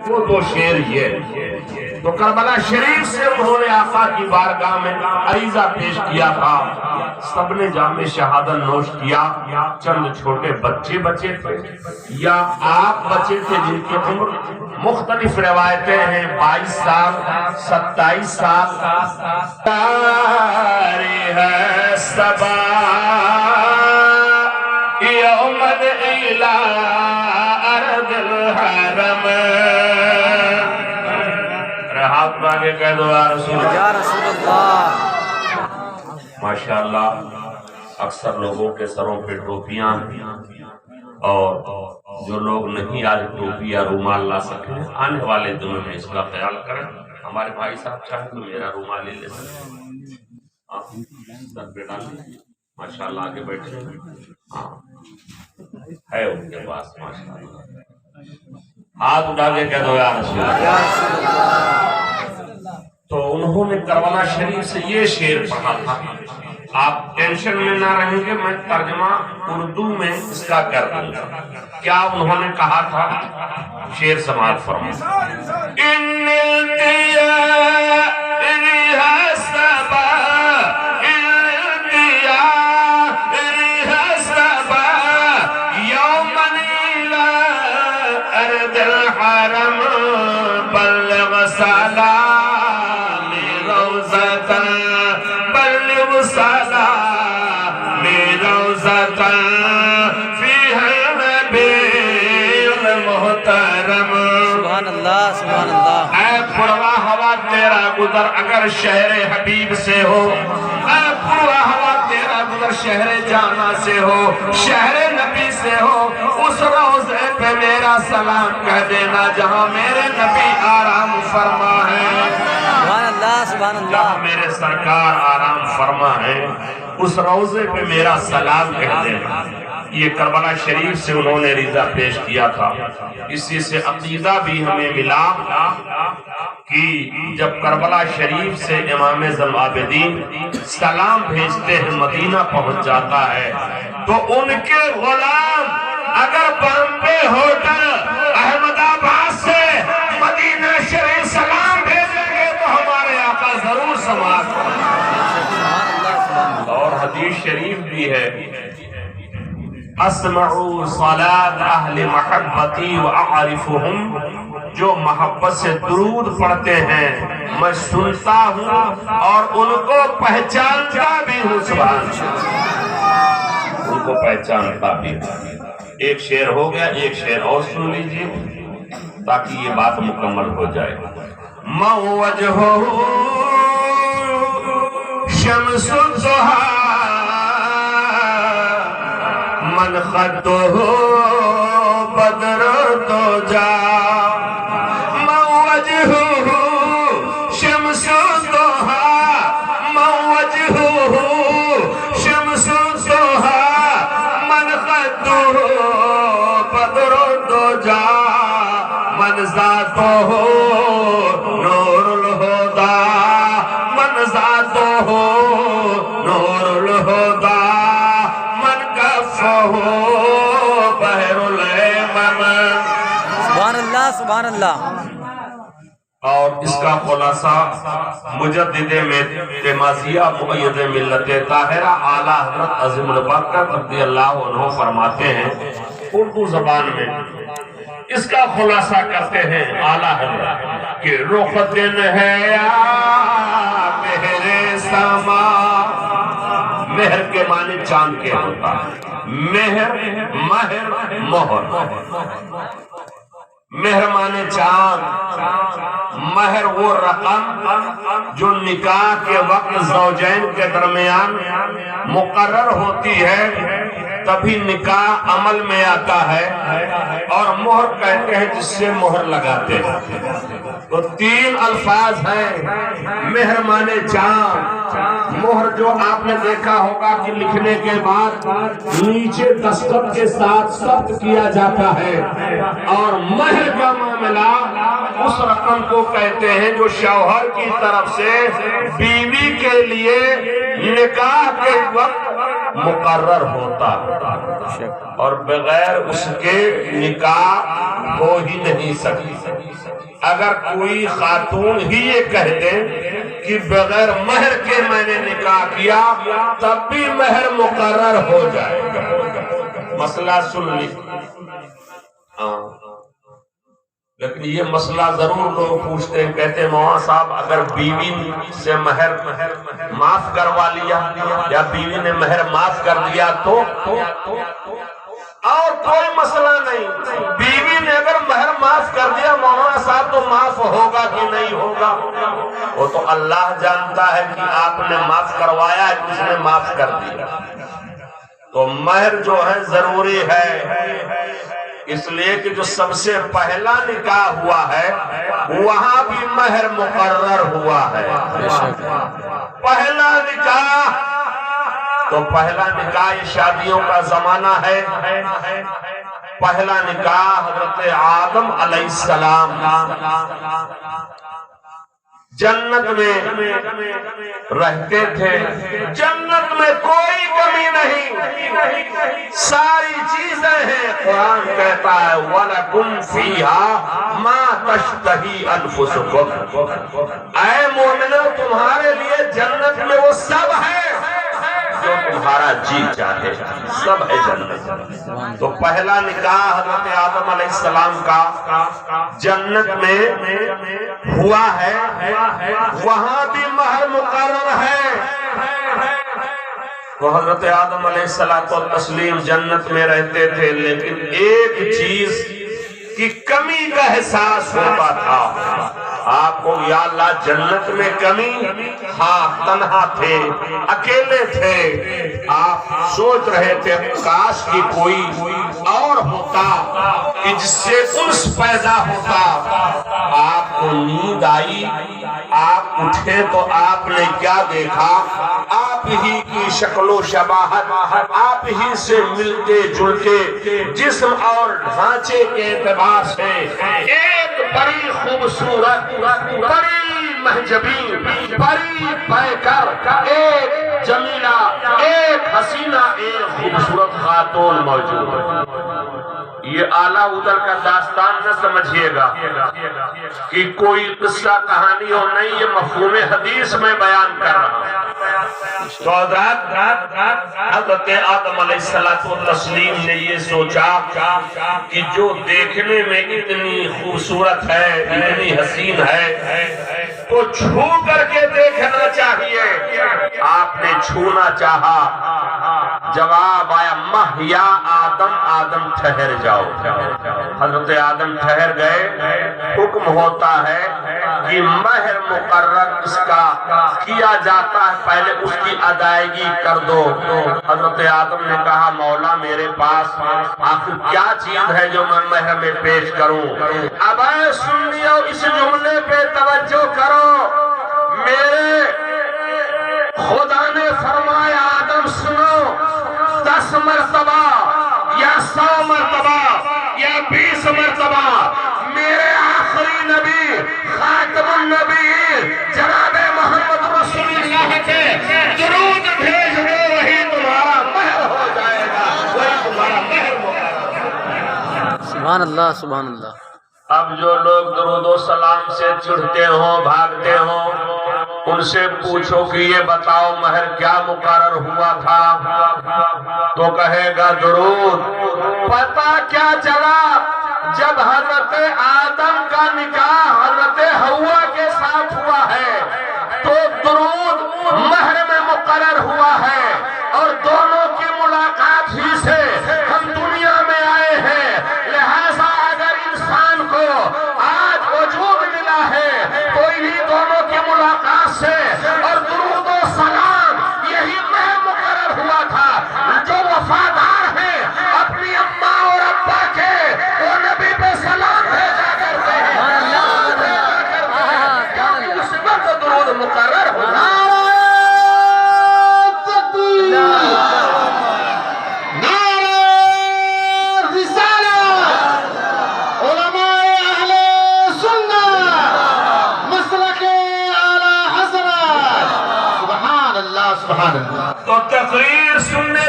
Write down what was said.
وہ دو شعر یہ. تو کربلا شریف سے انہوں نے آقا کی بارگاہ میں عریضہ پیش کیا تھا. سب نے جام شہادت نوش کیا. چند چھوٹے بچے بچے تھے یا آپ بچے تھے جن کی عمر مختلف روایتیں ہیں 22 سال 27 سال. ہے صبا یوم الى ارض الحرم. ہاتھ مانگے کہہ دو یا رسول اللہ. ماشاءاللہ اکثر لوگوں کے سروں پہ ٹوپیاں اور جو لوگ نہیں آج ٹوپی یا رومال لا سکے آنے والے دنوں میں اس کا خیال کریں. ہمارے بھائی صاحب چاہیں تو میرا رومال ہی لے سکتے سر پہ ڈال لیجیے. ماشاءاللہ آگے بیٹھے ہاں ہے ان کے پاس ماشاءاللہ. ہاتھ اٹھا کے کہہ دو یا رسول اللہ. تو انہوں نے کربلا شریف سے یہ شعر پڑھا تھا. آپ ٹینشن میں نہ رہیں گے میں ترجمہ اردو میں اس کا کر دوں گا. کیا انہوں نے کہا تھا شعر سماعت فرمائیں. ان سبحان اللہ. اے پروا ہوا تیرا گزر اگر شہر حبیب سے ہو. اے پروا ہوا تیرا گزر شہر جانا سے ہو شہر نبی سے ہو. اس روزے پہ میرا سلام کہہ دینا جہاں میرے نبی آرام فرما ہے. سبحان اللہ سبحان اللہ. جہاں میرے سرکار آرام فرما ہے اس روزے پہ میرا سلام کہہ دینا. یہ کربلا شریف سے انہوں نے رضا پیش کیا تھا. اسی سے عقیدہ بھی ہمیں ملا کہ جب کربلا شریف سے امام زین العابدین سلام بھیجتے ہیں مدینہ پہنچ جاتا ہے تو ان کے غلام اگر بامبے ہوٹل احمد آباد سے مدینہ شریف سلام بھیجیں گے تو ہمارے آقا ضرور سماعت کریں. اور حدیث شریف بھی ہے اسمعوا صلاة اہل محبتی واعرفهم. جو محبت سے درود پڑھتے ہیں میں سنتا ہوں اور ان کو پہچانتا بھی ہوں. سبحان اللہ. ان کو پہچانتا بھی ہوں. ایک شعر ہو گیا ایک شعر اور سن لیجیے تاکہ یہ بات مکمل ہو جائے. مَوْ وَجْهُهُ شَمْسُ الضُّحَىٰ من خطه بدر الدجى. من وجهه شمس الضحى من وجهه شمس الضحى من خطه بدر الدجى من ذاته نور الهدى من ذاته نور الهدى سبحان اللہ. اور اس کا خلاصہ مجدد مازیہ مؤید ملت طاہرہ اعلیٰ حضرت عظیم البرکت رضی اللہ عنہ فرماتے ہیں اردو زبان میں. اس کا خلاصہ کرتے ہیں اعلیٰ حضرت کہ رخ دن ہے یا مہر سما. مہر کے معنی چاند کے ہوتا ہے. مہر مہر مہر. مہر مانے چاند. مہر وہ رقم جو نکاح کے وقت زوجین کے درمیان مقرر ہوتی ہے تبھی نکاح عمل میں آتا ہے. اور مہر کہتے ہیں جس سے مہر لگاتے ہیں. تو 3 الفاظ ہیں. مہر مانے چاند. مہر جو آپ نے دیکھا ہوگا کہ لکھنے کے بعد نیچے دستخط کے ساتھ ثبت کیا جاتا ہے. اور مہر کا معاملہ اس رقم کو کہتے ہیں جو شوہر کی طرف سے بیوی کے لیے نکاح کے وقت مقرر ہوتا. اور بغیر اس کے نکاح ہو ہی نہیں سکتی۔ اگر کوئی خاتون ہی یہ کہہ دے کہ بغیر مہر کے میں نے نکاح کیا تب بھی مہر مقرر ہو جائے گا۔ مسئلہ سن لی، لیکن یہ مسئلہ ضرور لوگ پوچھتے ہیں، کہتے ہیں مولانا صاحب اگر بیوی سے مہر معاف کروا لیا یا بیوی نے مہر معاف کر دیا تو اور کوئی مسئلہ نہیں، بیوی نے اگر مہر معاف کر دیا مولانا صاحب تو معاف ہوگا کہ نہیں ہوگا وہ تو اللہ جانتا ہے کہ آپ نے معاف کروایا ہے کہ اس نے معاف کر دیا۔ تو مہر جو ہے ضروری ہے، اس لیے کہ جو سب سے پہلا نکاح ہوا ہے وہاں بھی مہر مقرر ہوا ہے۔ پہلا نکاح تو پہلا نکاح یہ شادیوں کا زمانہ ہے۔ پہلا نکاح حضرت آدم علیہ السلام جنت میں رہتے تھے، جنت میں کوئی کمی نہیں، ساری چیزیں ہیں۔ قرآن کہتا ہے وَلَكُمْ فِيهَا مَا تَشْتَهِي أَنفُسُكُمْ، اے مومنو تمہارے لیے جنت میں وہ سب ہے جو تمہارا جی چاہے، سب ہے جنت۔ تو پہلا نکاح حضرت آدم علیہ السلام کا جنت میں ہوا ہے، وہاں بھی مہر مقرر ہے۔ تو حضرت آدم علیہ السلام جنت میں رہتے تھے، لیکن ایک چیز کی کمی کا احساس ہوتا تھا آپ کو، یا اللہ جنت میں کمی، ہاں تنہا تھے، اکیلے تھے، آپ سوچ رہے تھے کاش کی کوئی اور ہوتا کہ جس سے انس پیدا ہوتا۔ آپ کو نیند آئی، آپ اٹھے تو آپ نے کیا دیکھا؟ آپ ہی کی شکل و شباہت، آپ ہی سے ملتے جلتے جسم اور ڈھانچے کے اعتبار سے ایک بڑی خوبصورت، بڑی مہجبین، بڑی پیکر، ایک جمیلہ، ایک حسینہ، ایک خوبصورت خاتون موجود ہے۔ یہ اعلیٰ ادھر کا داستان نہ سمجھیے گا کہ کوئی قصہ کہانی ہو، نہیں، یہ مفہوم حدیث میں بیان کر رہا ہوں۔ تو حضرت آدم علیہ السلام نے یہ سوچا کہ جو دیکھنے میں اتنی خوبصورت ہے، اتنی حسین ہے، تو چھو کر کے دیکھنا چاہیے۔ آپ نے چھونا چاہا، جواب آیا مہ یا آدم، آدم ٹھہر جاؤ۔ حضرت آدم ٹھہر گئے۔ حکم ہوتا ہے کہ مہر مقرر اس کا کیا جاتا ہے، پہلے اس کی ادائیگی کر دو۔ حضرت آدم نے کہا مولا میرے پاس آخر کیا چیز ہے جو میں مہر میں پیش کروں؟ اب اے سنیو اس جملے پہ توجہ کرو، میرے خدا نے فرمایا آدم سنو، 10 مرتبہ یا 100 مرتبہ یا 20 مرتبہ میرے آخری نبی خاتم النبی جناب محمد رسول اللہ کے درود بھیج دو، وہی تمہارا مہر ہو جائے گا، وہی تمہارا مہر ہوگا۔ سبحان اللہ، سبحان اللہ۔ اب جو لوگ درود و سلام سے چڑھتے ہوں، بھاگتے ہوں، ان سے پوچھو کہ یہ بتاؤ مہر کیا مقرر ہوا تھا، تو کہے گا درود۔ پتہ کیا چلا؟ جب حضرت آدم کا نکاح حضرت حوا کے ساتھ ہوا ہے تو درود مہر میں مقرر ہوا ہے، اور دونوں کی ملاقات ہی سے ہم دنیا میں آئے ہیں۔ لہذا اگر انسان کو آج وجود ملا ہے تو انہی دونوں کی ملاقات سے اور درود و سلام یہی مہر مقرر ہوا تھا۔ جو وفادار ہیں اپنی اماں اور ابا کے، وہ نبی پہ سلام بھیجا کرتے ہیں، کیونکہ اس وقت درود مقرر ہونا۔ تو تقریر سننے